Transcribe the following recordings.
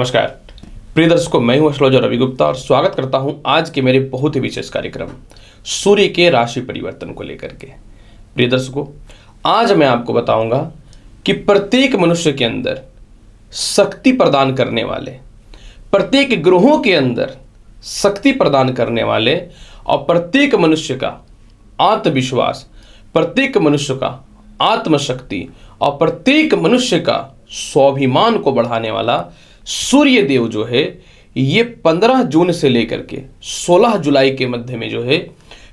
नमस्कार प्रिय दर्शकों, मैं हूं एस्ट्रोलॉजर रवि गुप्ता और स्वागत करता हूं आज के मेरे बहुत ही विशेष कार्यक्रम सूर्य के राशि परिवर्तन को लेकर के। प्रिय दर्शकों, आज मैं आपको बताऊंगा कि प्रत्येक मनुष्य के अंदर शक्ति प्रदान करने वाले, प्रत्येक ग्रहों के अंदर शक्ति प्रदान करने वाले और प्रत्येक मनुष्य का आत्मविश्वास, प्रत्येक मनुष्य का आत्मशक्ति और प्रत्येक मनुष्य का स्वाभिमान को बढ़ाने वाला सूर्य देव जो है, ये 15 जून से लेकर के 16 जुलाई के मध्य में जो है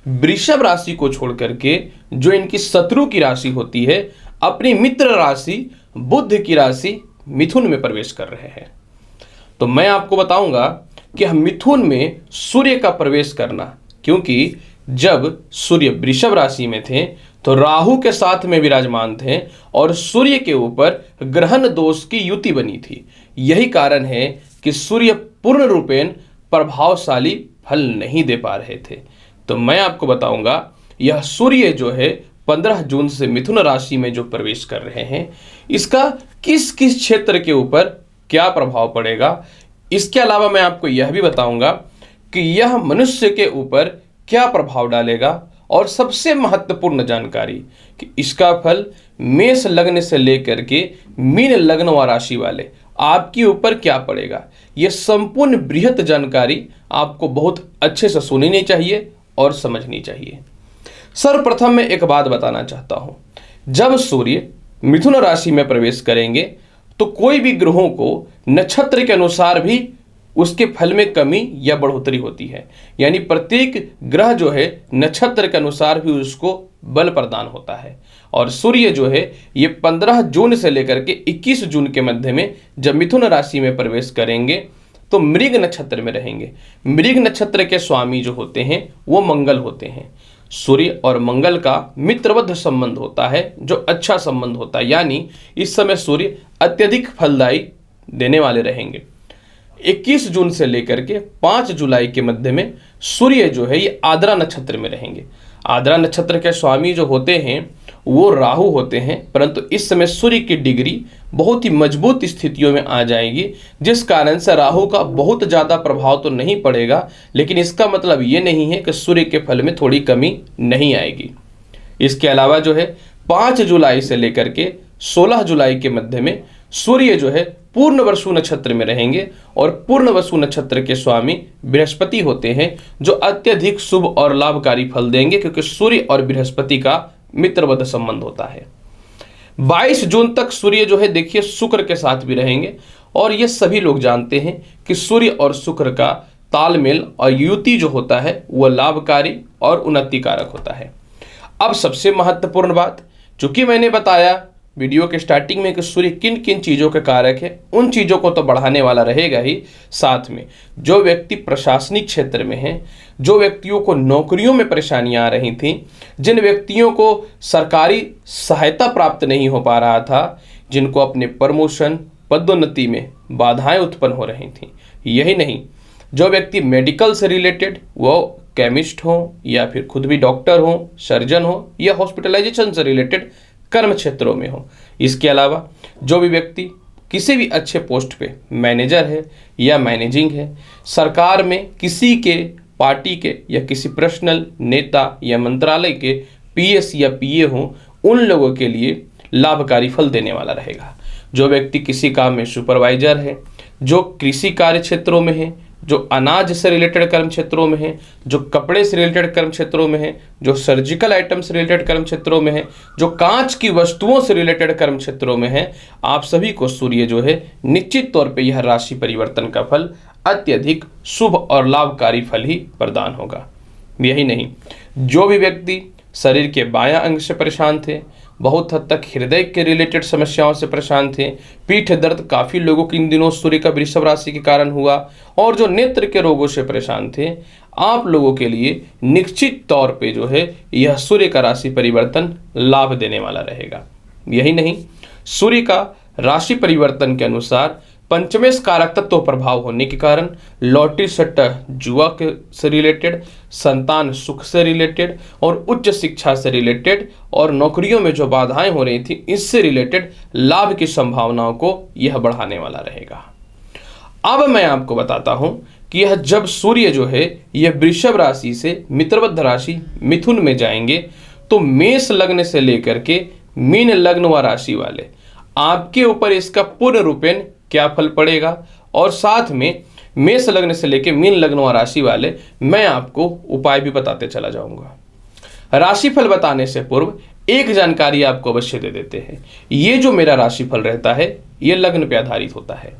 वृषभ राशि को छोड़ करके, जो इनकी शत्रु की राशि होती है, अपनी मित्र राशि बुध की राशि मिथुन में प्रवेश कर रहे हैं। तो मैं आपको बताऊंगा कि हम मिथुन में सूर्य का प्रवेश करना, क्योंकि जब सूर्य वृषभ राशि में थे तो राहु के साथ में विराजमान थे और सूर्य के ऊपर ग्रहण दोष की युति बनी थी। यही कारण है कि सूर्य पूर्ण रूपेण प्रभावशाली फल नहीं दे पा रहे थे। तो मैं आपको बताऊंगा यह सूर्य जो है 15 जून से मिथुन राशि में जो प्रवेश कर रहे हैं, इसका किस किस क्षेत्र के ऊपर क्या प्रभाव पड़ेगा। इसके अलावा मैं आपको यह भी बताऊंगा कि यह मनुष्य के ऊपर क्या प्रभाव डालेगा, और सबसे महत्वपूर्ण जानकारी कि इसका फल मेष लग्न से लेकर के मीन लग्न व राशि वाले आपके ऊपर क्या पड़ेगा। यह संपूर्ण बृहत जानकारी आपको बहुत अच्छे से सुननी चाहिए और समझनी चाहिए। सर्वप्रथम मैं एक बात बताना चाहता हूं, जब सूर्य मिथुन राशि में प्रवेश करेंगे तो कोई भी ग्रहों को नक्षत्र के अनुसार भी उसके फल में कमी या बढ़ोतरी होती है। यानी प्रत्येक ग्रह जो है नक्षत्र के अनुसार भी उसको बल प्रदान होता है। और सूर्य जो है ये 15 जून से लेकर के 21 जून के मध्य में जब मिथुन राशि में प्रवेश करेंगे तो मृग नक्षत्र में रहेंगे। मृग नक्षत्र के स्वामी जो होते हैं वो मंगल होते हैं। सूर्य और मंगल का मित्रवध संबंध होता है, जो अच्छा संबंध होता है। यानी इस समय सूर्य अत्यधिक फलदायी देने वाले रहेंगे। 21 जून से लेकर के 5 जुलाई के मध्य में सूर्य जो है ये आद्रा नक्षत्र में रहेंगे। आद्रा नक्षत्र के स्वामी जो होते हैं वो राहु होते हैं, परंतु इस समय सूर्य की डिग्री बहुत ही मजबूत स्थितियों में आ जाएगी, जिस कारण से राहु का बहुत ज़्यादा प्रभाव तो नहीं पड़ेगा, लेकिन इसका मतलब ये नहीं है कि सूर्य के फल में थोड़ी कमी नहीं आएगी। इसके अलावा जो है 5 जुलाई से लेकर के 16 जुलाई के मध्य में सूर्य जो है पूर्ण वसु नक्षत्र में रहेंगे और पूर्ण वसु नक्षत्र के स्वामी बृहस्पति होते हैं, जो अत्यधिक शुभ और लाभकारी फल देंगे, क्योंकि सूर्य और बृहस्पति का मित्रवध संबंध होता है। 22 जून तक सूर्य जो है देखिए शुक्र के साथ भी रहेंगे, और ये सभी लोग जानते हैं कि सूर्य और शुक्र का तालमेल और युति जो होता है वह लाभकारी और उन्नतिकारक होता है। अब सबसे महत्वपूर्ण बात, चूंकि मैंने बताया वीडियो के स्टार्टिंग में कि सूर्य किन किन चीज़ों के कारक है, उन चीज़ों को तो बढ़ाने वाला रहेगा ही। साथ में जो व्यक्ति प्रशासनिक क्षेत्र में हैं, जो व्यक्तियों को नौकरियों में परेशानियां आ रही थीं, जिन व्यक्तियों को सरकारी सहायता प्राप्त नहीं हो पा रहा था, जिनको अपने प्रमोशन पदोन्नति में बाधाएं उत्पन्न हो रही थीं, यही नहीं, जो व्यक्ति मेडिकल से रिलेटेड, वो केमिस्ट हो या फिर खुद भी डॉक्टर हो, सर्जन हो या हॉस्पिटलाइजेशन से रिलेटेड कर्म क्षेत्रों में हो। इसके अलावा जो भी व्यक्ति किसी भी अच्छे पोस्ट पे मैनेजर है या मैनेजिंग है, सरकार में किसी के पार्टी के या किसी पर्सनल नेता या मंत्रालय के पीएस या पीए हो, उन लोगों के लिए लाभकारी फल देने वाला रहेगा। जो व्यक्ति किसी काम में सुपरवाइजर है, जो कृषि कार्य क्षेत्रों में है, जो अनाज से रिलेटेड कर्म क्षेत्रों में है, जो कपड़े से रिलेटेड कर्म क्षेत्रों में है, जो सर्जिकल आइटम से रिलेटेड कर्म क्षेत्रों में है, जो कांच की वस्तुओं से रिलेटेड कर्म क्षेत्रों में है, आप सभी को सूर्य जो है निश्चित तौर पे यह राशि परिवर्तन का फल अत्यधिक शुभ और लाभकारी फल ही प्रदान होगा। यही नहीं, जो भी व्यक्ति शरीर के बायां अंग से परेशान थे, बहुत हद तक हृदय के रिलेटेड समस्याओं से परेशान थे, पीठ दर्द काफ़ी लोगों के इन दिनों सूर्य का वृषभ राशि के कारण हुआ, और जो नेत्र के रोगों से परेशान थे, आप लोगों के लिए निश्चित तौर पे जो है यह सूर्य का राशि परिवर्तन लाभ देने वाला रहेगा। यही नहीं, सूर्य का राशि परिवर्तन के अनुसार पंचमेश कारक तत्व प्रभाव होने के कारण लॉटरी सट्टा जुआ के से रिलेटेड, संतान सुख से रिलेटेड और उच्च शिक्षा से रिलेटेड और नौकरियों में जो बाधाएं हो रही थी, इससे रिलेटेड लाभ की संभावनाओं को यह बढ़ाने वाला रहेगा। अब मैं आपको बताता हूं कि यह जब सूर्य जो है यह वृषभ राशि से मित्रवत राशि मिथुन में जाएंगे तो मेष लग्न से लेकर के मीन लग्न व राशि वाले आपके ऊपर इसका पूर्ण रूपेण क्या फल पड़ेगा, और साथ में मेष लग्न से लेकर मीन लग्न व राशि वाले मैं आपको उपाय भी बताते चला जाऊंगा। राशिफल बताने से पूर्व एक जानकारी आपको अवश्य दे देते हैं। ये जो मेरा राशिफल रहता है ये लग्न पे आधारित होता है।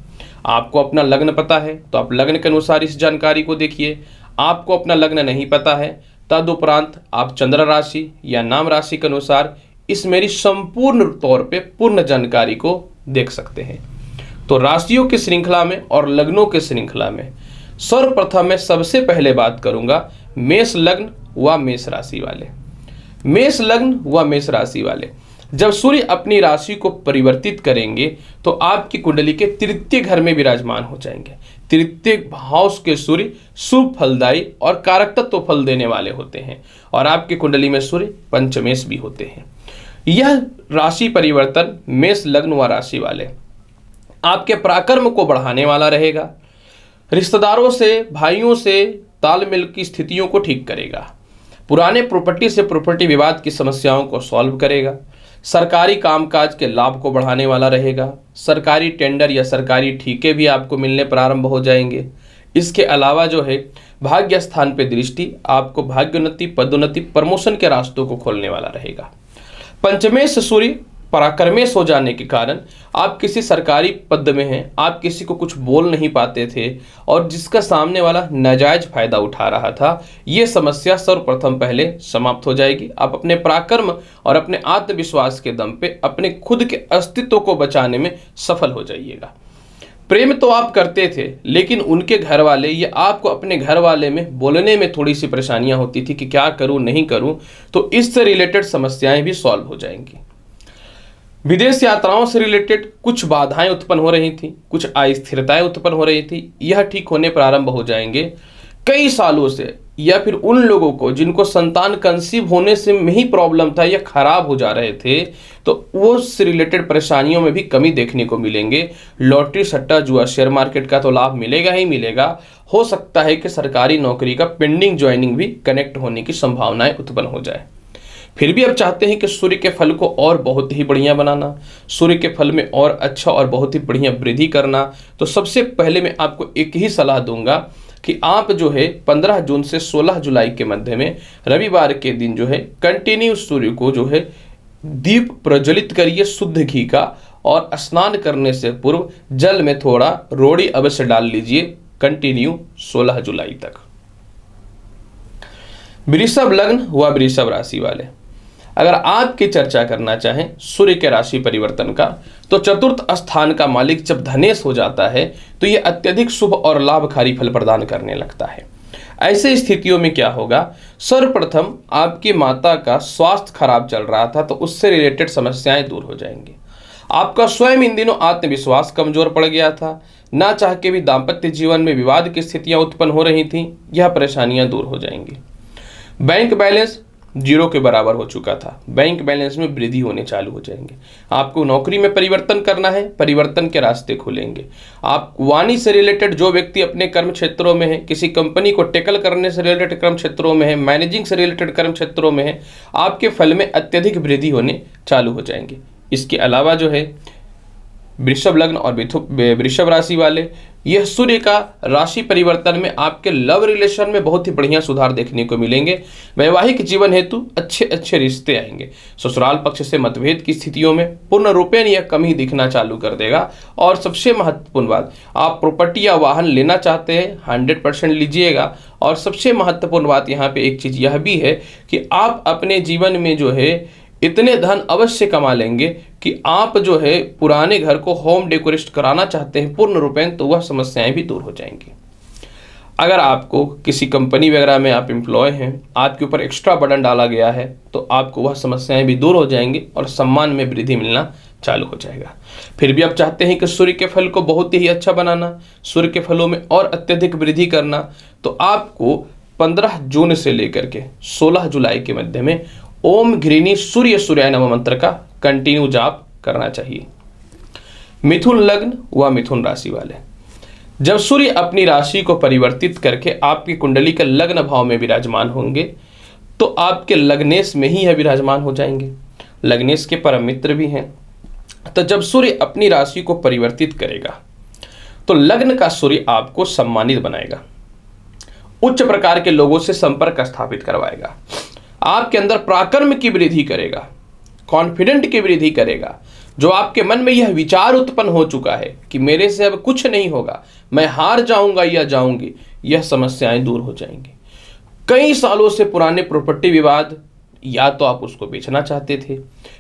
आपको अपना लग्न पता है तो आप लग्न के अनुसार इस जानकारी को देखिए। आपको अपना लग्न नहीं पता है तदुपरांत आप चंद्र राशि या नाम राशि के अनुसार इस मेरी संपूर्ण तौर पे पूर्ण जानकारी को देख सकते हैं। तो राशियों की श्रृंखला में और लग्नों की श्रृंखला में सर्वप्रथम मैं सबसे पहले बात करूंगा मेष लग्न व मेष राशि वाले। मेष लग्न व मेष राशि वाले जब सूर्य अपनी राशि को परिवर्तित करेंगे तो आपकी कुंडली के तृतीय घर में विराजमान हो जाएंगे। तृतीय भाव के सूर्य शुभ फलदायी और कारक तत्व फल देने वाले होते हैं और आपकी कुंडली में सूर्य पंचमेश भी होते हैं। यह राशि परिवर्तन मेष लग्न व राशि वाले आपके पराक्रम को बढ़ाने वाला रहेगा। रिश्तेदारों से, भाइयों से तालमेल की स्थितियों को ठीक करेगा। पुराने प्रॉपर्टी से प्रॉपर्टी विवाद की समस्याओं को सॉल्व करेगा। सरकारी कामकाज के लाभ को बढ़ाने वाला रहेगा। सरकारी टेंडर या सरकारी ठीके भी आपको मिलने प्रारंभ हो जाएंगे। इसके अलावा जो है भाग्य स्थान पे दृष्टि आपको भाग्योन्नति, पदोन्नति, प्रमोशन के रास्तों को खोलने वाला रहेगा। पंचमेश सूर्य पराक्रमेश हो जाने के कारण आप किसी सरकारी पद में हैं, आप किसी को कुछ बोल नहीं पाते थे और जिसका सामने वाला नाजायज फायदा उठा रहा था, ये समस्या सर्वप्रथम पहले समाप्त हो जाएगी। आप अपने पराक्रम और अपने आत्मविश्वास के दम पे अपने खुद के अस्तित्व को बचाने में सफल हो जाइएगा। प्रेम तो आप करते थे लेकिन उनके घर वाले या आपको अपने घर वाले में बोलने में थोड़ी सी परेशानियां होती थी कि क्या करूं नहीं करूं, तो इससे रिलेटेड समस्याएं भी सॉल्व हो जाएंगी। विदेश यात्राओं से रिलेटेड कुछ बाधाएं उत्पन्न हो रही थी, कुछ अस्थिरताएं उत्पन्न हो रही थी, यह ठीक होने प्रारंभ हो जाएंगे। कई सालों से या फिर उन लोगों को जिनको संतान कंसीव होने से में ही प्रॉब्लम था या खराब हो जा रहे थे, तो वो से रिलेटेड परेशानियों में भी कमी देखने को मिलेंगे। लॉटरी, सट्टा, जुआ, शेयर मार्केट का तो लाभ मिलेगा ही मिलेगा। हो सकता है कि सरकारी नौकरी का पेंडिंग ज्वाइनिंग भी कनेक्ट होने की संभावनाएं उत्पन्न हो जाए। फिर भी आप चाहते हैं कि सूर्य के फल को और बहुत ही बढ़िया बनाना, सूर्य के फल में और अच्छा और बहुत ही बढ़िया वृद्धि करना, तो सबसे पहले मैं आपको एक ही सलाह दूंगा कि आप जो है 15 जून से 16 जुलाई के मध्य में रविवार के दिन जो है कंटिन्यू सूर्य को जो है दीप प्रज्वलित करिए शुद्ध घी का, और स्नान करने से पूर्व जल में थोड़ा रोड़ी अवश्य डाल लीजिए कंटिन्यू 16 जुलाई तक। वृषभ लग्न व वृषभ राशि वाले अगर आपकी चर्चा करना चाहें सूर्य के राशि परिवर्तन का, तो चतुर्थ स्थान का मालिक जब धनेश हो जाता है तो यह अत्यधिक शुभ और लाभकारी फल प्रदान करने लगता है। ऐसे स्थितियों में क्या होगा, सर्वप्रथम आपकी माता का स्वास्थ्य खराब चल रहा था तो उससे रिलेटेड समस्याएं दूर हो जाएंगी। आपका स्वयं इन दिनों आत्मविश्वास कमजोर पड़ गया था, ना चाह के भी दाम्पत्य जीवन में विवाद की स्थितियां उत्पन्न हो रही थी, यह परेशानियां दूर हो जाएंगी। बैंक बैलेंस जीरो के बराबर हो चुका था, बैंक बैलेंस में वृद्धि होने चालू हो जाएंगे। आपको नौकरी में परिवर्तन करना है, परिवर्तन के रास्ते खुलेंगे। आप वाणी से रिलेटेड जो व्यक्ति अपने कर्म क्षेत्रों में है, किसी कंपनी को टेकल करने से रिलेटेड कर्म क्षेत्रों में है, मैनेजिंग से रिलेटेड कर्म क्षेत्रों में है, आपके फल में अत्यधिक वृद्धि होने चालू हो जाएंगे। इसके अलावा जो है वृषभ लग्न और वृषभ राशि वाले, यह सूर्य का राशि परिवर्तन में आपके लव रिलेशन में बहुत ही बढ़िया सुधार देखने को मिलेंगे। वैवाहिक जीवन हेतु अच्छे अच्छे रिश्ते आएंगे। ससुराल पक्ष से मतभेद की स्थितियों में पूर्ण रूपेण यह कमी दिखना चालू कर देगा। और सबसे महत्वपूर्ण बात, आप प्रॉपर्टी या वाहन लेना चाहते हैं 100% लीजिएगा। और सबसे महत्वपूर्ण बात यहाँ पे एक चीज़ यह भी है कि आप अपने जीवन में जो है इतने धन अवश्य कमा लेंगे कि आप जो है पुराने घर को होम डेकोरेट कराना चाहते हैं पूर्ण रूपेण, तो वह समस्याएं भी दूर हो जाएंगी। अगर आपको किसी कंपनी वगैरह में आप एम्प्लॉय हैं, आपके ऊपर एक्स्ट्रा बर्डन डाला गया है, तो आपको वह समस्याएं भी दूर हो जाएंगी और सम्मान में वृद्धि मिलना चालू हो जाएगा। फिर भी आप चाहते हैं कि सूर्य के फल को बहुत ही अच्छा बनाना, सूर्य के फलों में और अत्यधिक वृद्धि करना, तो आपको 15 जून से लेकर के 16 जुलाई के मध्य में ओम घृणी सूर्य सूर्याय नमः मंत्र का कंटिन्यू जाप करना चाहिए। मिथुन लग्न व मिथुन राशि वाले, जब सूर्य अपनी राशि को परिवर्तित करके आपकी कुंडली के लग्न भाव में विराजमान होंगे तो आपके लग्नेश में ही यह विराजमान हो जाएंगे। लग्नेश के परम मित्र भी हैं। तो जब सूर्य अपनी राशि को परिवर्तित करेगा तो लग्न का सूर्य आपको सम्मानित बनाएगा, उच्च प्रकार के लोगों से संपर्क स्थापित करवाएगा, आपके अंदर पराक्रम की वृद्धि करेगा, कॉन्फिडेंट की वृद्धि करेगा। जो आपके मन में यह विचार उत्पन्न हो चुका है कि मेरे से अब कुछ नहीं होगा, मैं हार जाऊंगा या जाऊंगी, यह समस्याएं दूर हो जाएंगी। कई सालों से पुराने प्रॉपर्टी विवाद, या तो आप उसको बेचना चाहते थे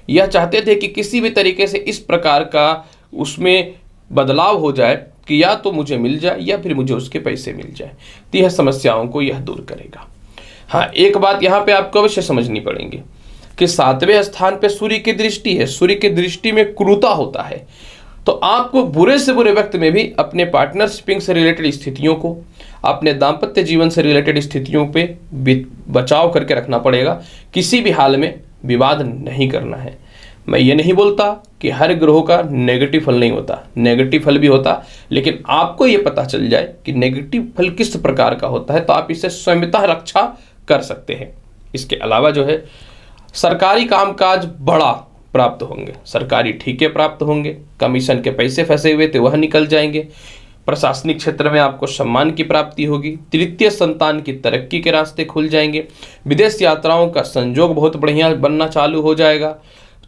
या चाहते थे कि किसी भी तरीके से इस प्रकार का उसमें बदलाव हो जाए कि या तो मुझे मिल जाए या फिर मुझे उसके पैसे मिल जाए, तो यह समस्याओं को यह दूर करेगा। हाँ, एक बात यहाँ पे आपको अवश्य समझनी पड़ेगी कि 7वें स्थान पे सूर्य की दृष्टि है। सूर्य की दृष्टि में क्रूरता होता है, तो आपको बुरे से बुरे वक्त में भी अपने पार्टनरशिपिंग से रिलेटेड स्थितियों को, अपने दाम्पत्य जीवन से रिलेटेड स्थितियों पे बचाव करके रखना पड़ेगा। किसी भी हाल में विवाद नहीं करना है। मैं ये नहीं बोलता कि हर ग्रहों का नेगेटिव फल नहीं होता, नेगेटिव फल भी होता, लेकिन आपको ये पता चल जाए कि नेगेटिव फल किस प्रकार का होता है तो आप इससे स्वयंता रक्षा कर सकते हैं। इसके अलावा जो है सरकारी कामकाज बड़ा प्राप्त होंगे, सरकारी ठीके प्राप्त होंगे, कमीशन के पैसे फंसे हुए थे वह निकल जाएंगे, प्रशासनिक क्षेत्र में आपको सम्मान की प्राप्ति होगी, तृतीय संतान की तरक्की के रास्ते खुल जाएंगे, विदेश यात्राओं का संजोग बहुत बढ़िया बनना चालू हो जाएगा,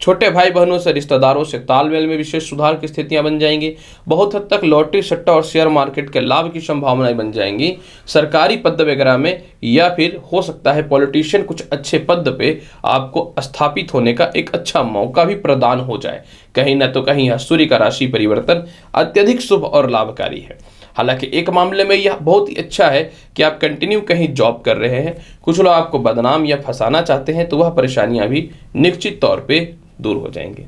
छोटे भाई बहनों से, रिश्तेदारों से तालमेल में विशेष सुधार की स्थितियां बन जाएंगी, बहुत हद तक लॉटरी, सट्टा और शेयर मार्केट के लाभ की संभावनाएं बन जाएंगी, सरकारी पद वगैरह में या फिर हो सकता है पॉलिटिशियन कुछ अच्छे पद पे आपको स्थापित होने का एक अच्छा मौका भी प्रदान हो जाए। कहीं ना तो कहीं यह सूर्य का राशि परिवर्तन अत्यधिक शुभ और लाभकारी है। हालांकि एक मामले में यह बहुत ही अच्छा है कि आप कंटिन्यू कहीं जॉब कर रहे हैं, कुछ लोग आपको बदनाम या फंसाना चाहते हैं, तो वह परेशानियां भी निश्चित तौर पे दूर हो जाएंगे।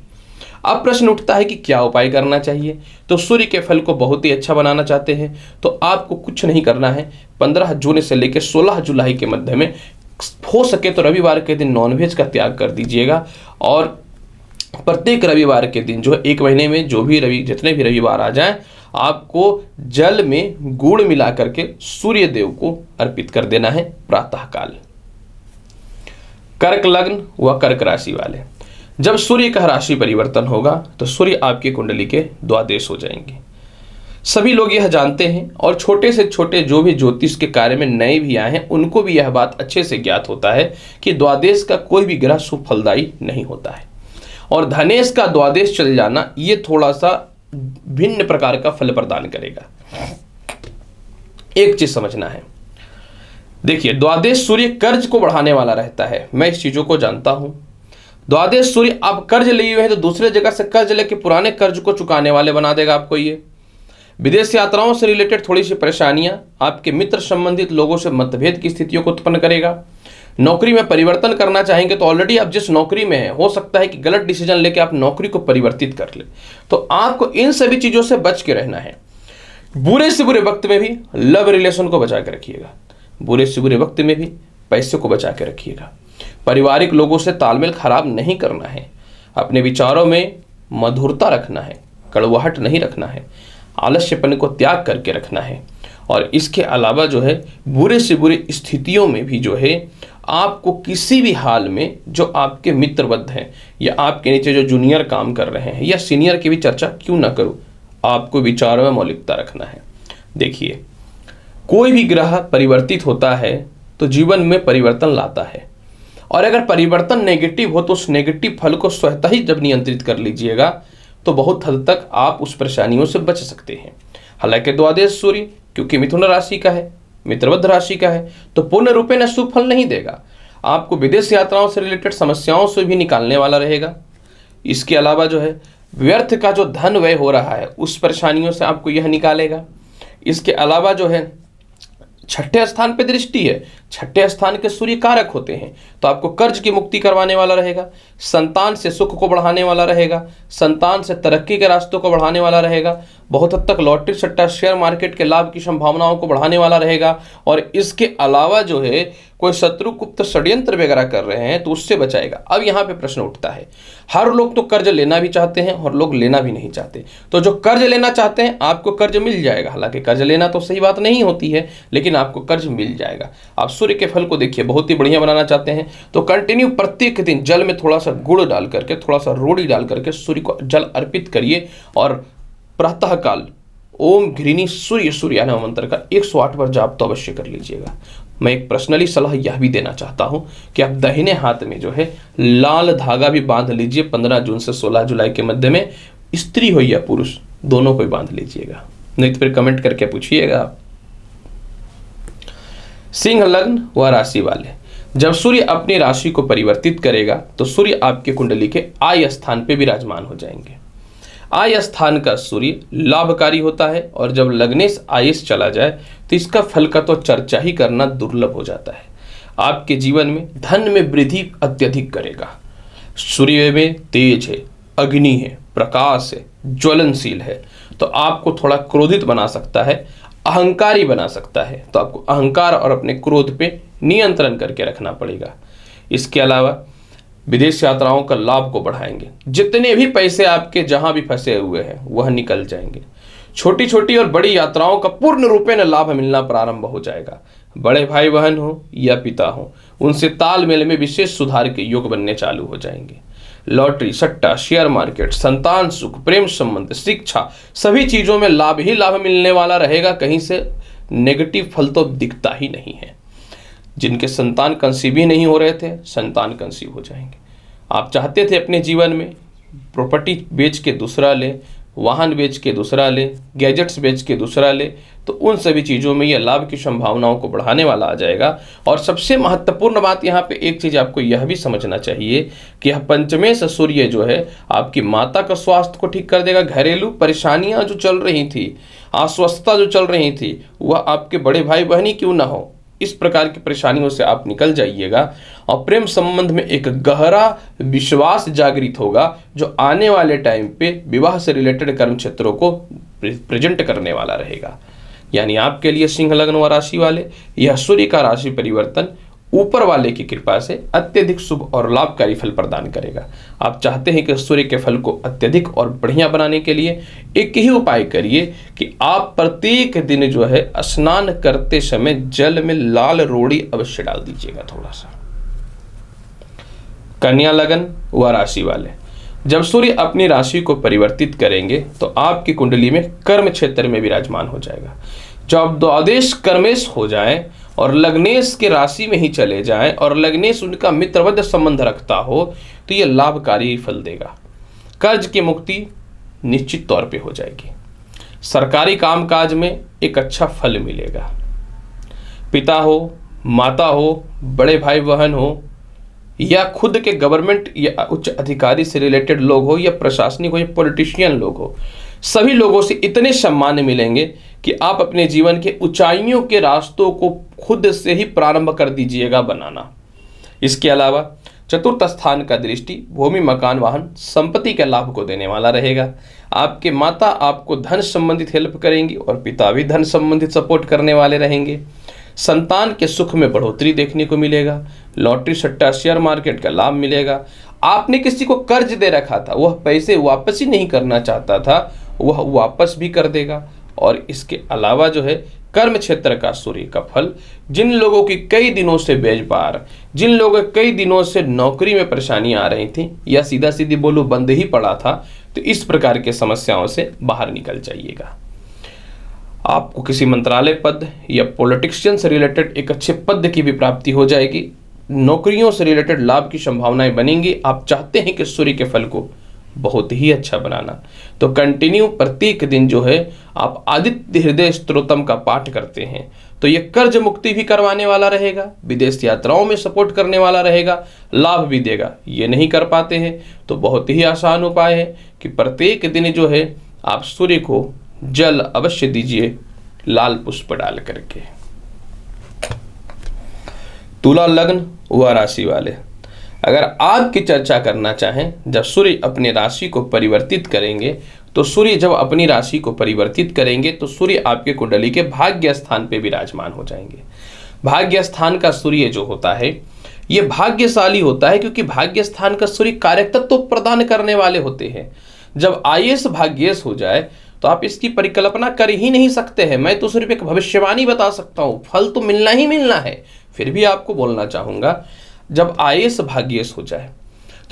अब प्रश्न उठता है कि क्या उपाय करना चाहिए। तो सूर्य के फल को बहुत ही अच्छा बनाना चाहते हैं तो आपको कुछ नहीं करना है। 15 जून से लेकर 16 जुलाई के मध्य में हो सके तो रविवार के दिन नॉनवेज का त्याग कर दीजिएगा, और प्रत्येक रविवार के दिन जो है, एक महीने में जो भी जितने भी रविवार आ जाएं, आपको जल में गुड़ मिला करके सूर्य देव को अर्पित कर देना है प्रातःकाल। कर्क लग्न व कर्क राशि वाले, जब सूर्य का राशि परिवर्तन होगा तो सूर्य आपकी कुंडली के द्वादश हो जाएंगे। सभी लोग यह जानते हैं, और छोटे से छोटे जो भी ज्योतिष के कार्य में नए भी आए हैं उनको भी यह बात अच्छे से ज्ञात होता है कि द्वादश का कोई भी ग्रह शुभ फलदायी नहीं होता है, और धनेश का द्वादश चल जाना ये थोड़ा सा भिन्न प्रकार का फल प्रदान करेगा। एक चीज समझना है, देखिए द्वादश सूर्य कर्ज को बढ़ाने वाला रहता है, मैं इस चीजों को जानता हूं। द्वादश सूर्य आप कर्ज लिए हुए हैं तो दूसरे जगह से कर्ज लेके पुराने कर्ज को चुकाने वाले बना देगा आपको। ये विदेश यात्राओं से रिलेटेड थोड़ी सी परेशानियां, आपके मित्र संबंधित लोगों से मतभेद की स्थितियों को उत्पन्न करेगा। नौकरी में परिवर्तन करना चाहेंगे तो ऑलरेडी आप जिस नौकरी में हैं हो सकता है कि गलत डिसीजन लेके आप नौकरी को परिवर्तित कर ले, तो आपको इन सभी चीजों से बच के रहना है। बुरे से बुरे वक्त में भी लव रिलेशन को बचा के रखिएगा, बुरे से बुरे वक्त में भी पैसे को बचा के रखिएगा। पारिवारिक लोगों से तालमेल खराब नहीं करना है, अपने विचारों में मधुरता रखना है, कड़वाहट नहीं रखना है, आलस्यपन को त्याग करके रखना है। और इसके अलावा जो है बुरे से बुरे स्थितियों में भी जो है आपको किसी भी हाल में जो आपके मित्रबद्ध हैं या आपके नीचे जो जूनियर काम कर रहे हैं या सीनियर की भी चर्चा क्यों ना करूं, आपको विचारों में मौलिकता रखना है। देखिए कोई भी ग्रह परिवर्तित होता है तो जीवन में परिवर्तन लाता है, और अगर परिवर्तन नेगेटिव हो तो उस नेगेटिव फल को स्वतः ही जब नियंत्रित कर लीजिएगा तो बहुत हद तक आप उस परेशानियों से बच सकते हैं। हालांकि द्वादश सूर्य क्योंकि मिथुन राशि का है, मित्रबद्ध राशि का है, तो पूर्ण रूपे न शुभ फल नहीं देगा, आपको विदेश यात्राओं से रिलेटेड समस्याओं से भी निकालने वाला रहेगा। इसके अलावा जो है व्यर्थ का जो धन व्यय हो रहा है उस परेशानियों से आपको यह निकालेगा। इसके अलावा जो है छठे स्थान पे दृष्टि है, छठे स्थान के सूर्य कारक होते हैं, तो आपको कर्ज की मुक्ति करवाने वाला रहेगा, संतान से सुख को बढ़ाने वाला रहेगा, संतान से तरक्की के रास्तों को बढ़ाने वाला रहेगा, बहुत हद तक लॉटरी सट्टा शेयर मार्केट के लाभ की संभावनाओं को बढ़ाने वाला रहेगा। और इसके अलावा जो है कोई शत्रु गुप्त षड्यंत्र वगैरह कर रहे हैं तो उससे बचाएगा। अब यहाँ पे प्रश्न उठता है, हर लोग तो कर्ज लेना भी चाहते हैं और लोग लेना भी नहीं चाहते। तो जो कर्ज लेना चाहते हैं आपको कर्ज मिल जाएगा। हालांकि कर्ज लेना तो सही बात नहीं होती है, लेकिन आपको कर्ज मिल जाएगा। आप सूर्य के फल को देखिए, बहुत ही बढ़िया बनाना चाहते हैं तो कंटिन्यू प्रत्येक दिन जल में थोड़ा सा गुड़ डाल करके, थोड़ा सा रोड़ी डाल करके सूर्य को जल अर्पित करिए और प्रातःकाल ओम घृणी सूर्य सूर्याय नमः मंत्र का 108 बार जाप तो अवश्य कर लीजिएगा। मैं एक पर्सनली सलाह यह भी देना चाहता हूं कि आप दाहिने हाथ में जो है लाल धागा भी बांध लीजिए। 15 जून से 16 जुलाई के मध्य में स्त्री हो या पुरुष दोनों को बांध लीजिएगा, नहीं तो फिर कमेंट करके पूछिएगा आप। सिंह लग्न व राशि वाले, जब सूर्य अपनी राशि को परिवर्तित करेगा तो सूर्य आपके कुंडली के आय स्थान पे विराजमान हो जाएंगे। आय स्थान का सूर्य लाभकारी होता है और जब लग्नेश आयस चला जाए तो इसका फल का तो चर्चा ही करना दुर्लभ हो जाता है। आपके जीवन में धन में वृद्धि अत्यधिक करेगा। सूर्य में तेज है, अग्नि है, प्रकाश है, ज्वलनशील है, तो आपको थोड़ा क्रोधित बना सकता है, अहंकारी बना सकता है। तो आपको अहंकार और अपने क्रोध पे नियंत्रण करके रखना पड़ेगा। इसके अलावा विदेश यात्राओं का लाभ को बढ़ाएंगे। जितने भी पैसे आपके जहां भी फंसे हुए हैं वह निकल जाएंगे। छोटी छोटी और बड़ी यात्राओं का पूर्ण रूपेण लाभ मिलना प्रारंभ हो जाएगा। बड़े भाई बहन हो या पिता हो, उनसे तालमेल में विशेष सुधार के योग बनने चालू हो जाएंगे। लॉटरी, सट्टा, शेयर मार्केट, संतान सुख, प्रेम संबंध, शिक्षा, सभी चीजों में लाभ ही लाभ मिलने वाला रहेगा। कहीं से नेगेटिव फल तो दिखता ही नहीं है। जिनके संतान कंसीव ही नहीं हो रहे थे, संतान कंसीव हो जाएंगे। आप चाहते थे अपने जीवन में प्रॉपर्टी बेच के दूसरा ले, वाहन बेच के दूसरा ले, गैजेट्स बेच के दूसरा ले, तो उन सभी चीज़ों में यह लाभ की संभावनाओं को बढ़ाने वाला आ जाएगा। और सबसे महत्वपूर्ण बात यहाँ पे एक चीज़ आपको यह भी समझना चाहिए कि यह पंचमेश सूर्य जो है आपकी माता का स्वास्थ्य को ठीक कर देगा। घरेलू परेशानियाँ जो चल रही थी, अस्वस्थता जो चल रही थी, वह आपके बड़े भाई बहन ही क्यों ना हो, इस प्रकार की परेशानियों से आप निकल जाइएगा। और प्रेम संबंध में एक गहरा विश्वास जागृत होगा जो आने वाले टाइम पे विवाह से रिलेटेड कर्म क्षेत्रों को प्रेजेंट करने वाला रहेगा। यानी आपके लिए सिंह लग्न व राशि वाले यह सूर्य का राशि परिवर्तन ऊपर वाले की कृपा से अत्यधिक शुभ और लाभकारी फल प्रदान करेगा। आप चाहते हैं कि सूर्य के फल को अत्यधिक और बढ़िया बनाने के लिए एक ही उपाय करिए कि आप प्रत्येक दिन जो है स्नान करते समय जल में लाल रोड़ी अवश्य डाल दीजिएगा थोड़ा सा। कन्या लग्न व राशि वाले, जब सूर्य अपनी राशि को परिवर्तित करेंगे तो आपकी कुंडली में कर्म क्षेत्र में विराजमान हो जाएगा। जब द्वादश कर्मेश हो जाए और लग्नेश के राशि में ही चले जाएं और लग्नेश उनका मित्रवत संबंध रखता हो तो यह लाभकारी फल देगा। कर्ज की मुक्ति निश्चित तौर पे हो जाएगी। सरकारी कामकाज में एक अच्छा फल मिलेगा। पिता हो, माता हो, बड़े भाई बहन हो या खुद के गवर्नमेंट या उच्च अधिकारी से रिलेटेड लोग हो या प्रशासनिक हो या पॉलिटिशियन लोग हो, सभी लोगों से इतने सम्मान मिलेंगे कि आप अपने जीवन के ऊंचाइयों के रास्तों को खुद से ही प्रारंभ कर दीजिएगा बनाना। इसके अलावा चतुर्थ स्थान का दृष्टि भूमि, मकान, वाहन, संपत्ति के लाभ को देने वाला रहेगा। आपके माता आपको धन संबंधित हेल्प करेंगी और पिता भी धन संबंधित सपोर्ट करने वाले रहेंगे। संतान के सुख में बढ़ोतरी देखने को मिलेगा। लॉटरी, सट्टा, शेयर मार्केट का लाभ मिलेगा। आपने किसी को कर्ज दे रखा था, वह पैसे वापस ही नहीं करना चाहता था, वह वापस भी कर देगा। और इसके अलावा जो है कर्म क्षेत्र का सूर्य का फल, जिन लोगों की कई दिनों से बेजबार, जिन लोगों के कई दिनों से नौकरी में परेशानियां आ रही थी या सीधा सीधी बोलो बंद ही पड़ा था, तो इस प्रकार के समस्याओं से बाहर निकल जाइएगा। आपको किसी मंत्रालय पद या पॉलिटिशियन से रिलेटेड एक अच्छे पद की भी प्राप्ति हो जाएगी। नौकरियों से रिलेटेड लाभ की संभावनाएं बनेंगी। आप चाहते हैं कि सूर्य के फल को बहुत ही अच्छा बनाना, तो कंटिन्यू प्रत्येक दिन जो है आप आदित्य हृदय स्तोत्रम का पाठ करते हैं तो ये कर्ज मुक्ति भी करवाने वाला रहेगा, विदेश यात्राओं में सपोर्ट करने वाला रहेगा, लाभ भी देगा। ये नहीं कर पाते हैं तो बहुत ही आसान उपाय है कि प्रत्येक दिन जो है आप सूर्य को जल अवश्य दीजिए लाल पुष्प डाल करके। तुला लग्न व राशि वाले, अगर आपकी चर्चा करना चाहें जब सूर्य अपनी राशि को परिवर्तित करेंगे तो सूर्य जब अपनी राशि को परिवर्तित करेंगे तो सूर्य आपके कुंडली के भाग्य स्थान पे विराजमान हो जाएंगे। भाग्य स्थान का सूर्य जो होता है ये भाग्यशाली होता है, क्योंकि भाग्य स्थान का सूर्य कार्यतत्व तो प्रदान करने वाले होते हैं। जब आईएएस भाग्येश हो जाए तो आप इसकी परिकल्पना कर ही नहीं सकते हैं। मैं तो सिर्फ एक भविष्यवाणी बता सकता हूं, फल तो मिलना ही मिलना है। फिर भी आपको बोलना चाहूंगा, जब आईएएस भाग्येश हो जाए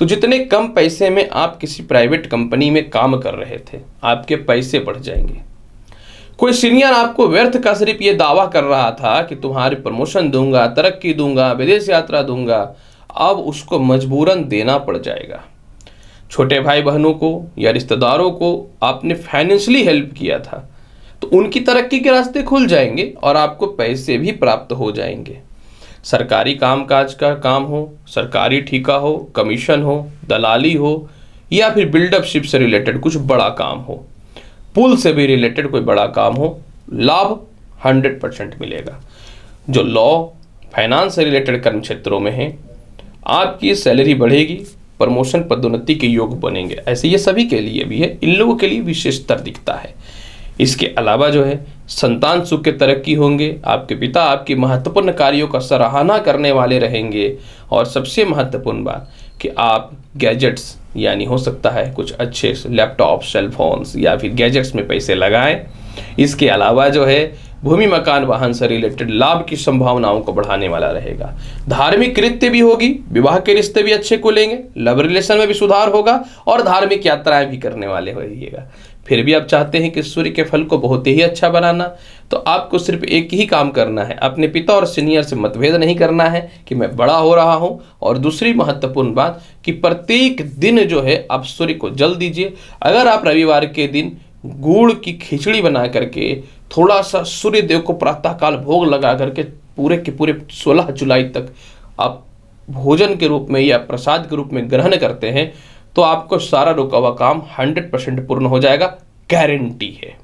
तो जितने कम पैसे में आप किसी प्राइवेट कंपनी में काम कर रहे थे, आपके पैसे बढ़ जाएंगे। कोई सीनियर आपको व्यर्थ का सिर्फ ये दावा कर रहा था कि तुम्हारी प्रमोशन दूंगा, तरक्की दूंगा, विदेश यात्रा दूंगा, अब उसको मजबूरन देना पड़ जाएगा। छोटे भाई बहनों को या रिश्तेदारों को आपने फाइनेंशियली हेल्प किया था तो उनकी तरक्की के रास्ते खुल जाएंगे और आपको पैसे भी प्राप्त हो जाएंगे। सरकारी कामकाज का काम हो, सरकारी ठेका हो, कमीशन हो, दलाली हो, या फिर बिल्डअपशिप से रिलेटेड कुछ बड़ा काम हो, पुल से भी रिलेटेड कोई बड़ा काम हो, लाभ 100% मिलेगा। जो लॉ फाइनेंस से रिलेटेड कर्म क्षेत्रों में है, आपकी सैलरी बढ़ेगी, प्रमोशन पदोन्नति के योग बनेंगे। ऐसे ये सभी के लिए भी है, इन लोगों के लिए विशेषतर दिखता है। इसके अलावा जो है संतान सुख के तरक्की होंगे, आपके पिता आपकी महत्वपूर्ण कार्यों का सराहना करने वाले रहेंगे, और सबसे महत्वपूर्ण बात कि आप गैजेट्स यानी हो सकता है कुछ अच्छे लैपटॉप, सेल फोन्स या फिर गैजेट्स में पैसे लगाएं। इसके अलावा जो है भूमि मकान वाहन से रिलेटेड लाभ की संभावनाओं को बढ़ाने वाला रहेगा। धार्मिक कृत्य भी होगी, विवाह के रिश्ते भी अच्छे को लेंगे, लव रिलेशन में भी सुधार होगा और धार्मिक यात्राएं भी करने वाले होइएगा। फिर भी आप चाहते हैं कि सूर्य के फल को बहुत ही अच्छा बनाना, तो आपको सिर्फ एक ही काम करना है, अपने पिता और सीनियर से मतभेद नहीं करना है कि मैं बड़ा हो रहा हूं। और दूसरी महत्वपूर्ण बात कि प्रत्येक दिन जो है आप सूर्य को जल दीजिए। अगर आप रविवार के दिन गुड़ की खिचड़ी बना करके थोड़ा सा सूर्य देव को प्रातःकाल भोग लगा करके पूरे के पूरे 16 जुलाई तक आप भोजन के रूप में या प्रसाद के रूप में ग्रहण करते हैं तो आपको सारा रुका हुआ काम 100% पूर्ण हो जाएगा, गारंटी है।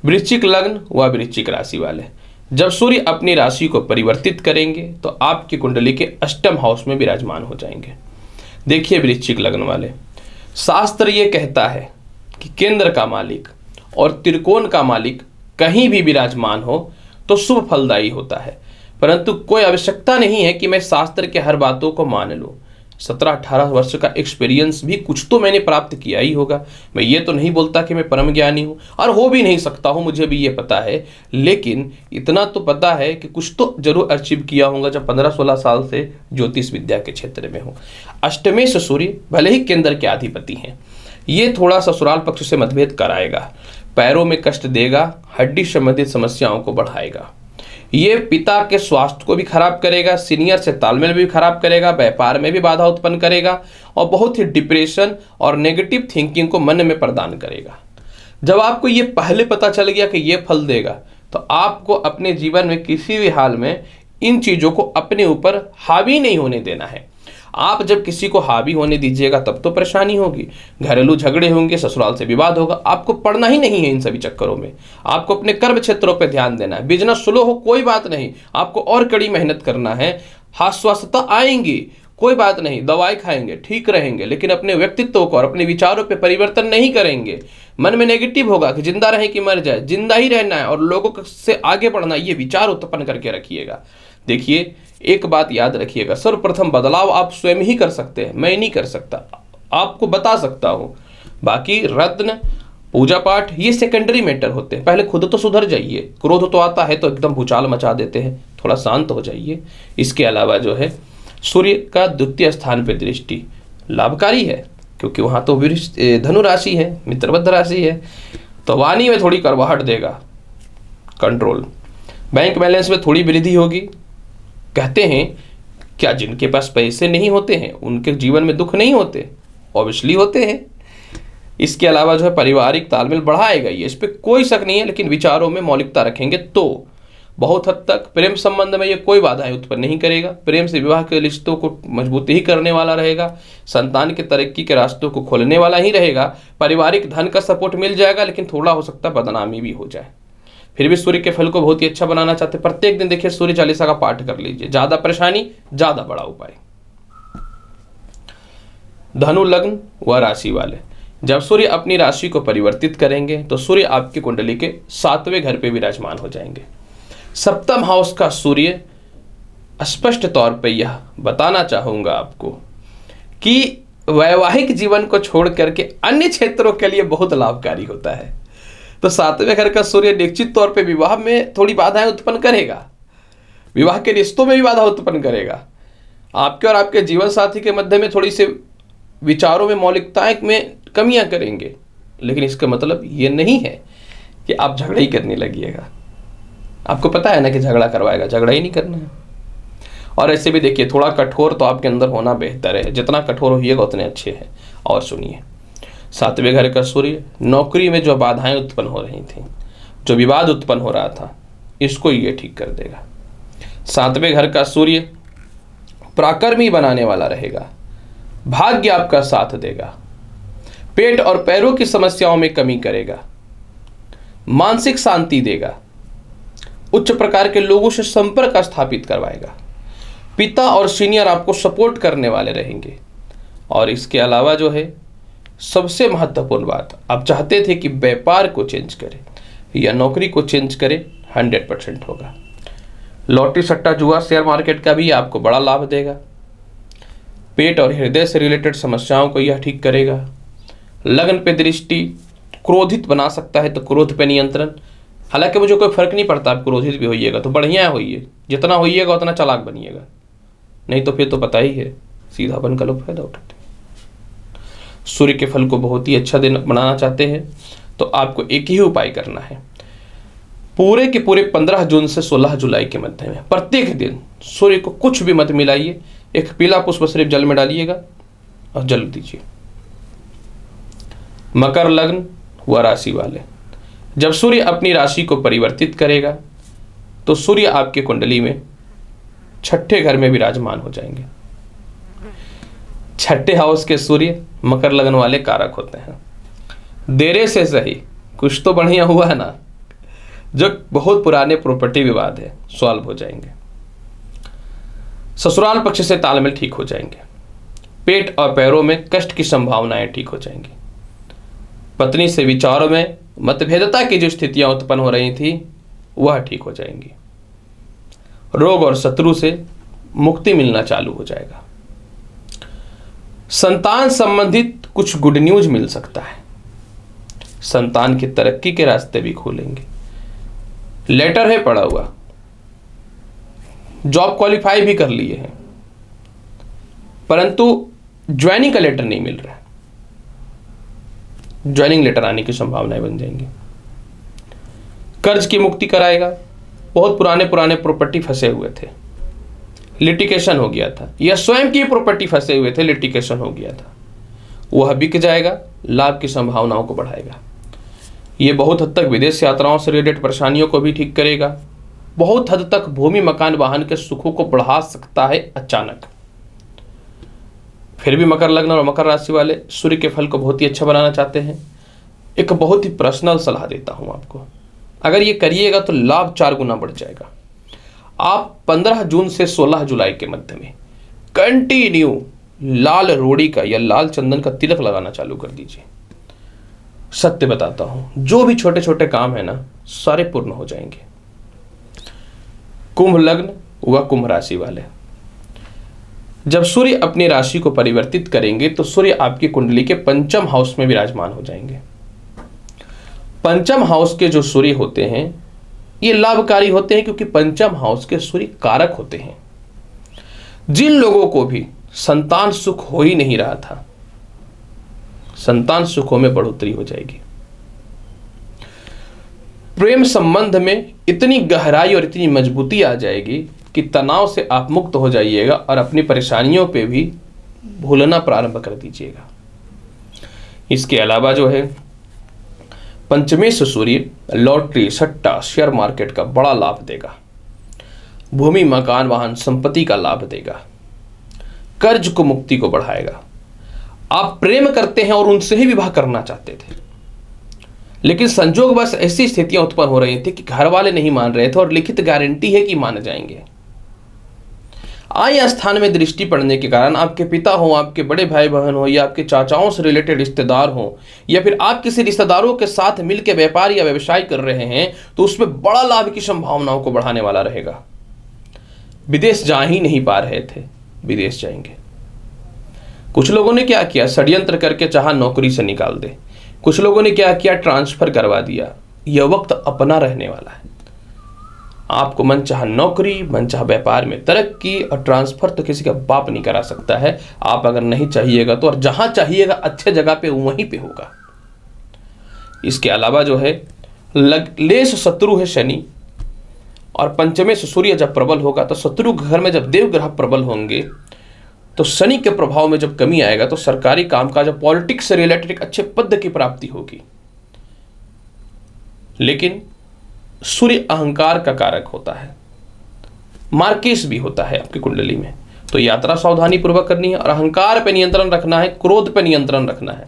वृश्चिक लग्न व वृश्चिक राशि वाले, जब सूर्य अपनी राशि को परिवर्तित करेंगे तो आपकी कुंडली के अष्टम हाउस में विराजमान हो जाएंगे। देखिए वृश्चिक लग्न वाले, शास्त्र ये कहता है कि केंद्र का मालिक और त्रिकोण का मालिक कहीं भी विराजमान हो तो शुभ फलदायी होता है, परंतु कोई आवश्यकता नहीं है कि मैं शास्त्र के हर बातों को मान लूं। 17-18 वर्ष का एक्सपीरियंस भी कुछ तो मैंने प्राप्त किया ही होगा। मैं ये तो नहीं बोलता कि मैं परम ज्ञानी हूँ, और हो भी नहीं सकता हूँ, मुझे भी ये पता है, लेकिन इतना तो पता है कि कुछ तो जरूर अचीव किया होगा जब 15-16 साल से ज्योतिष विद्या के क्षेत्र में हूँ। अष्टमेश सूर्य भले ही केंद्र के अधिपति हैं, ये थोड़ा ससुराल पक्ष से मतभेद कराएगा, पैरों में कष्ट देगा, हड्डी संबंधित समस्याओं को बढ़ाएगा, ये पिता के स्वास्थ्य को भी खराब करेगा, सीनियर से तालमेल भी खराब करेगा, व्यापार में भी बाधा उत्पन्न करेगा और बहुत ही डिप्रेशन और नेगेटिव थिंकिंग को मन में प्रदान करेगा। जब आपको ये पहले पता चल गया कि ये फल देगा तो आपको अपने जीवन में किसी भी हाल में इन चीज़ों को अपने ऊपर हावी नहीं होने देना है। आप जब किसी को हावी होने दीजिएगा तब तो परेशानी होगी, घरेलू झगड़े होंगे, ससुराल से विवाद होगा। आपको पढ़ना ही नहीं है इन सभी चक्करों में, आपको अपने कर्म क्षेत्रों पर ध्यान देना है। बिजनेस स्लो हो कोई बात नहीं, आपको और कड़ी मेहनत करना है। हास्यता आएंगी कोई बात नहीं, दवाई खाएंगे ठीक रहेंगे, लेकिन अपने व्यक्तित्व को और अपने विचारों पे परिवर्तन नहीं करेंगे। मन में नेगेटिव होगा कि जिंदा रहे कि मर जाए, जिंदा ही रहना है और लोगों से आगे बढ़ना, ये विचार उत्पन्न करके रखिएगा। देखिए एक बात याद रखिएगा, सर्वप्रथम बदलाव आप स्वयं ही कर सकते हैं, मैं नहीं कर सकता, आपको बता सकता हूं। बाकी रत्न पूजा पाठ ये सेकेंडरी मैटर होते हैं, पहले खुद तो सुधर जाइए। क्रोध तो आता है तो एकदम भूचाल मचा देते हैं, थोड़ा शांत हो जाइए। इसके अलावा जो है सूर्य का द्वितीय स्थान पर दृष्टि लाभकारी है, क्योंकि वहां तो धनु राशि है, मित्रबद्ध राशि है, तो वाणी में थोड़ी करवाहट देगा, कंट्रोल। बैंक बैलेंस में थोड़ी वृद्धि होगी। कहते हैं क्या जिनके पास पैसे नहीं होते हैं उनके जीवन में दुख नहीं होते? ऑब्वियसली होते हैं। इसके अलावा जो है पारिवारिक तालमेल बढ़ाएगा ये, इस पर कोई शक नहीं है, लेकिन विचारों में मौलिकता रखेंगे तो बहुत हद तक प्रेम संबंध में ये कोई बाधाएं उत्पन्न नहीं करेगा। प्रेम से विवाह के रिश्तों को मजबूती ही करने वाला रहेगा, संतान के तरक्की के रास्तों को खोलने वाला ही रहेगा। पारिवारिक धन का सपोर्ट मिल जाएगा, लेकिन थोड़ा हो सकता है बदनामी भी हो जाए। फिर भी सूर्य के फल को बहुत ही अच्छा बनाना चाहते, प्रत्येक दिन देखिए सूर्य चालीसा का पाठ कर लीजिए, ज्यादा परेशानी ज्यादा बड़ा उपाय। धनु लग्न व राशि वाले, जब सूर्य अपनी राशि को परिवर्तित करेंगे तो सूर्य आपकी कुंडली के 7वें घर पे विराजमान हो जाएंगे। सप्तम हाउस का सूर्य स्पष्ट तौर पे यह बताना चाहूंगा आपको कि वैवाहिक जीवन को छोड़ करके अन्य क्षेत्रों के लिए बहुत लाभकारी होता है। तो सातवें घर का सूर्य निश्चित तौर पे विवाह में थोड़ी बाधाएं उत्पन्न करेगा, विवाह के रिश्तों में भी बाधा उत्पन्न करेगा, आपके और आपके जीवन साथी के मध्य में थोड़ी सी विचारों में मौलिकताएं में कमियां करेंगे। लेकिन इसका मतलब ये नहीं है कि आप झगड़ा ही करने लगिएगा। आपको पता है ना कि झगड़ा करवाएगा, झगड़ा ही नहीं करना है। और ऐसे भी देखिए, थोड़ा कठोर तो आपके अंदर होना बेहतर है, जितना कठोर होइएगा उतने अच्छे हैं। और सुनिए, सातवें घर का सूर्य नौकरी में जो बाधाएं उत्पन्न हो रही थी, जो विवाद उत्पन्न हो रहा था, इसको ये ठीक कर देगा। सातवें घर का सूर्य पराक्रमी बनाने वाला रहेगा, भाग्य आपका साथ देगा, पेट और पैरों की समस्याओं में कमी करेगा, मानसिक शांति देगा, उच्च प्रकार के लोगों से संपर्क स्थापित करवाएगा, पिता और सीनियर आपको सपोर्ट करने वाले रहेंगे। और इसके अलावा जो है सबसे महत्वपूर्ण बात, आप चाहते थे कि व्यापार को चेंज करें या नौकरी को चेंज करें, 100% होगा। लॉटरी, सट्टा, जुआ, शेयर मार्केट का भी आपको बड़ा लाभ देगा। पेट और हृदय से रिलेटेड समस्याओं को यह ठीक करेगा। लग्न पे दृष्टि क्रोधित बना सकता है, तो क्रोध पे नियंत्रण। हालांकि मुझे कोई फर्क नहीं पड़ता, आप क्रोधित भी होइएगा तो बढ़िया होइए, जितना होइएगा उतना चालाक बनिएगा, नहीं तो फिर तो पता ही है सीधा बन का लोग फायदा उठाते हैं। सूर्य के फल को बहुत ही अच्छा दिन बनाना चाहते हैं तो आपको एक ही उपाय करना है। पूरे के पूरे 15 जून से 16 जुलाई के मध्य में प्रत्येक दिन सूर्य को कुछ भी मत मिलाइए, एक पीला पुष्प सिर्फ जल में डालिएगा और जल दीजिए। मकर लग्न व राशि वाले, जब सूर्य अपनी राशि को परिवर्तित करेगा तो सूर्य आपके कुंडली में छठे घर में विराजमान हो जाएंगे। छठे हाउस के सूर्य मकर लग्न वाले कारक होते हैं। देरे से सही कुछ तो बढ़िया हुआ है ना, जो बहुत पुराने प्रॉपर्टी विवाद है सॉल्व हो जाएंगे। ससुराल पक्ष से तालमेल ठीक हो जाएंगे। पेट और पैरों में कष्ट की संभावनाएं ठीक हो जाएंगी। पत्नी से विचारों में मतभेदता की जो स्थितियां उत्पन्न हो रही थी वह ठीक हो जाएंगी। रोग और शत्रु से मुक्ति मिलना चालू हो जाएगा। संतान संबंधित कुछ गुड न्यूज मिल सकता है। संतान की तरक्की के रास्ते भी खुलेंगे। लेटर है पड़ा हुआ, जॉब क्वालिफाई भी कर लिए हैं, परंतु ज्वाइनिंग का लेटर नहीं मिल रहा है। ज्वाइनिंग लेटर आने की संभावनाएं बन जाएंगी। कर्ज की मुक्ति कराएगा। बहुत पुराने प्रॉपर्टी फंसे हुए थे, लिटिगेशन हो गया था, या स्वयं की प्रॉपर्टी फंसे हुए थे, लिटिगेशन हो गया था, वह बिक जाएगा। लाभ की संभावनाओं को बढ़ाएगा। ये बहुत हद तक विदेश यात्राओं से रिलेटेड परेशानियों को भी ठीक करेगा। बहुत हद तक भूमि मकान वाहन के सुखों को बढ़ा सकता है अचानक। फिर भी मकर लग्न और मकर राशि वाले सूर्य के फल को बहुत ही अच्छा बनाना चाहते हैं। एक बहुत ही पर्सनल सलाह देता हूं आपको, अगर ये करिएगा तो लाभ 4 गुना बढ़ जाएगा। आप 15 जून से 16 जुलाई के मध्य में कंटिन्यू लाल रोड़ी का या लाल चंदन का तिलक लगाना चालू कर दीजिए। सत्य बताता हूं, जो भी छोटे छोटे काम है ना, सारे पूर्ण हो जाएंगे। कुंभ लग्न व कुंभ राशि वाले, जब सूर्य अपनी राशि को परिवर्तित करेंगे तो सूर्य आपकी कुंडली के पंचम हाउस में विराजमान हो जाएंगे। पंचम हाउस के जो सूर्य होते हैं ये लाभकारी होते हैं, क्योंकि पंचम हाउस के सूर्य कारक होते हैं। जिन लोगों को भी संतान सुख हो ही नहीं रहा था, संतान सुखों में बढ़ोतरी हो जाएगी। प्रेम संबंध में इतनी गहराई और इतनी मजबूती आ जाएगी कि तनाव से आप मुक्त हो जाइएगा और अपनी परेशानियों पे भी भूलना प्रारंभ कर दीजिएगा। इसके अलावा जो है पंचमे से सूर्य लॉटरी, सट्टा, शेयर मार्केट का बड़ा लाभ देगा। भूमि मकान वाहन संपत्ति का लाभ देगा। कर्ज को मुक्ति को बढ़ाएगा। आप प्रेम करते हैं और उनसे ही विवाह करना चाहते थे, लेकिन संजोग बस ऐसी स्थितियां उत्पन्न हो रही थी कि घर वाले नहीं मान रहे थे और लिखित गारंटी है कि मान जाएंगे। आय स्थान में दृष्टि पड़ने के कारण आपके पिता हो, आपके बड़े भाई बहन हो, या आपके चाचाओं से रिलेटेड रिश्तेदार हो, या फिर आप किसी रिश्तेदारों के साथ मिलकर व्यापार या व्यवसाय कर रहे हैं, तो उसमें बड़ा लाभ की संभावनाओं को बढ़ाने वाला रहेगा। विदेश जा ही नहीं पा रहे थे, विदेश जाएंगे। कुछ लोगों ने क्या किया, षड्यंत्र करके चाहा नौकरी से निकाल दे। कुछ लोगों ने क्या किया, ट्रांसफर करवा दिया। यह वक्त अपना रहने वाला है। आपको मन चाह नौकरी, मन चाह व्यापार में तरक्की, और ट्रांसफर तो किसी का बाप नहीं करा सकता है। आप अगर नहीं चाहिएगा तो, और जहां चाहिएगा अच्छे जगह पे वहीं पे होगा। इसके अलावा जो है लेश शत्रु है शनि, और पंचमे से सूर्य जब प्रबल होगा तो शत्रु घर में जब देव ग्रह प्रबल होंगे तो शनि के प्रभाव में जब कमी आएगा तो सरकारी कामकाज, पॉलिटिक्स से रिलेटेड एक अच्छे पद की प्राप्ति होगी। लेकिन सूर्य अहंकार का कारक होता है, मार्केश भी होता है आपकी कुंडली में, तो यात्रा सावधानी पूर्वक करनी है और अहंकार पे नियंत्रण रखना है, क्रोध पे नियंत्रण रखना है।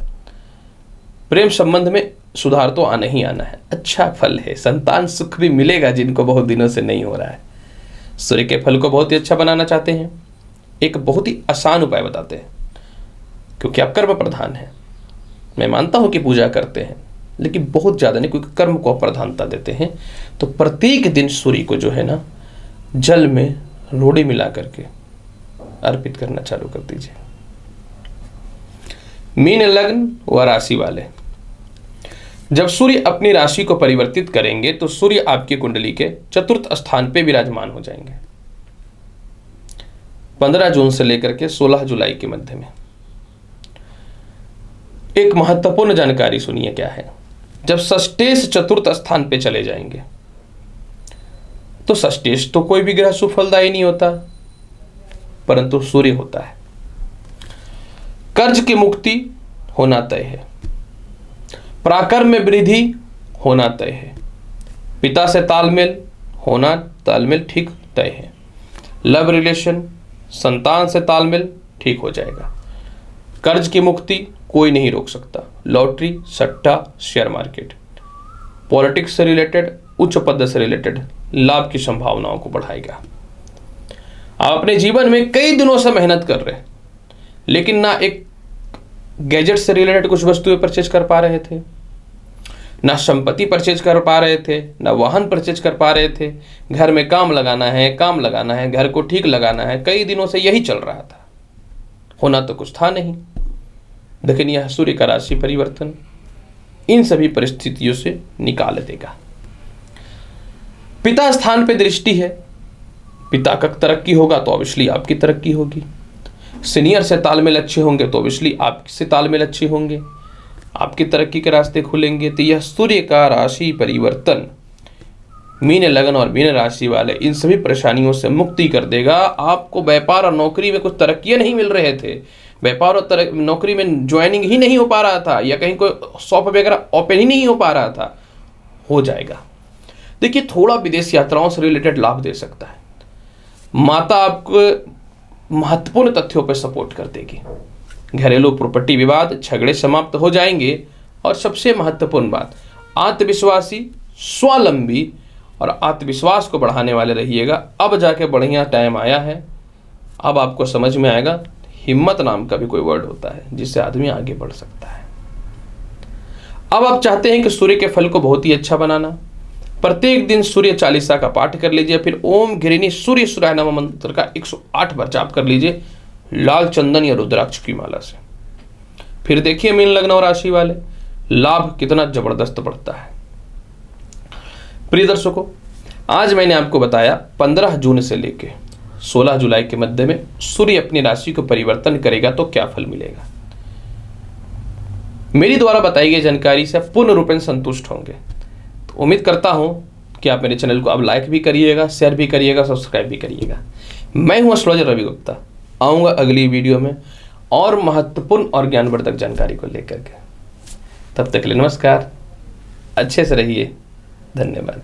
प्रेम संबंध में सुधार तो आना ही आना है। अच्छा फल है, संतान सुख भी मिलेगा जिनको बहुत दिनों से नहीं हो रहा है। सूर्य के फल को बहुत ही अच्छा बनाना चाहते हैं, एक बहुत ही आसान उपाय बताते हैं, क्योंकि आप कर्म प्रधान है। मैं मानता हूं कि पूजा करते हैं, लेकिन बहुत ज़्यादा नहीं, क्योंकि कर्म को प्रधानता देते हैं। तो प्रत्येक दिन सूर्य को जो है ना, जल में रोड़ी मिला करके अर्पित करना चालू कर दीजिए। मीन लग्न व राशि वाले, जब सूर्य अपनी राशि को परिवर्तित करेंगे तो सूर्य आपकी कुंडली के चतुर्थ स्थान पे विराजमान हो जाएंगे 15 जून से लेकर के 16 जुलाई के मध्य में। एक महत्वपूर्ण जानकारी सुनिए क्या है। जब षष्ठेश चतुर्थ स्थान पे चले जाएंगे तो षष्ठेश तो कोई भी ग्रह सुफलदायी नहीं होता, परंतु सूर्य होता है। कर्ज की मुक्ति होना तय है, पराक्रम में वृद्धि होना तय है, पिता से तालमेल ठीक तय है, लव रिलेशन, संतान से तालमेल ठीक हो जाएगा। कर्ज की मुक्ति कोई नहीं रोक सकता। लॉटरी, सट्टा, शेयर मार्केट, पॉलिटिक्स से रिलेटेड, उच्च पद से रिलेटेड लाभ की संभावनाओं को बढ़ाएगा। आप अपने जीवन में कई दिनों से मेहनत कर रहे हैं, लेकिन ना एक गैजेट से रिलेटेड कुछ वस्तुएं परचेज कर पा रहे थे, ना संपत्ति परचेज कर पा रहे थे, ना वाहन परचेज कर पा रहे थे। घर में काम लगाना है, घर को ठीक लगाना है, कई दिनों से यही चल रहा था। होना तो कुछ था नहीं, लेकिन यह सूर्य का राशि परिवर्तन इन सभी परिस्थितियों से निकाल देगा। पिता स्थान पे दृष्टि है, पिता का तरक्की होगा तो ऑब्वियसली आपकी तरक्की होगी। सीनियर से तालमेल अच्छे होंगे तो ऑब्वियसली आपसे तालमेल अच्छे होंगे, आपकी तरक्की के रास्ते खुलेंगे। तो यह सूर्य का राशि परिवर्तन मीन लग्न और मीन राशि वाले इन सभी परेशानियों से मुक्ति कर देगा। आपको व्यापार और नौकरी में कुछ तरक्कियां नहीं मिल रहे थे, व्यापार और नौकरी में ज्वाइनिंग ही नहीं हो पा रहा था, या कहीं कोई शॉप वगैरह ओपन ही नहीं हो पा रहा था, हो जाएगा। देखिए, थोड़ा विदेश यात्राओं से रिलेटेड लाभ दे सकता है। माता आपको महत्वपूर्ण तथ्यों पर सपोर्ट कर देगी। घरेलू प्रॉपर्टी विवाद, झगड़े समाप्त हो जाएंगे। और सबसे महत्वपूर्ण बात, आत्मविश्वासी, स्वावलंबी और आत्मविश्वास को बढ़ाने वाले रहिएगा। अब जाके बढ़िया टाइम आया है, अब आपको समझ में आएगा हिम्मत नाम का भी कोई वर्ड होता है जिससे आदमी आगे बढ़ सकता है। अब आप चाहते हैं कि सूर्य के फल को बहुत ही अच्छा बनाना, प्रत्येक दिन सूर्य चालीसा का पाठ कर लीजिए, फिर ओम घृणी सूर्य सूर्य नमः मंत्र का 108 बार जाप कर लीजिए लाल चंदन या रुद्राक्ष की माला से। फिर देखिए मीन लग्न और राशि वाले लाभ कितना जबरदस्त बढ़ता है। प्रिय दर्शकों, आज मैंने आपको बताया 15 जून से लेकर 16 जुलाई के मध्य में सूर्य अपनी राशि को परिवर्तन करेगा तो क्या फल मिलेगा। मेरी द्वारा बताई गई जानकारी से पूर्ण रूपेण संतुष्ट होंगे। तो उम्मीद करता हूं कि आप मेरे चैनल को अब लाइक भी करिएगा, शेयर भी करिएगा, सब्सक्राइब भी करिएगा। मैं हूं एस्ट्रोलॉजर रवि गुप्ता, आऊंगा अगली वीडियो में और महत्वपूर्ण और ज्ञानवर्धक जानकारी को लेकर के। तब तक के लिए नमस्कार, अच्छे से रहिए, धन्यवाद।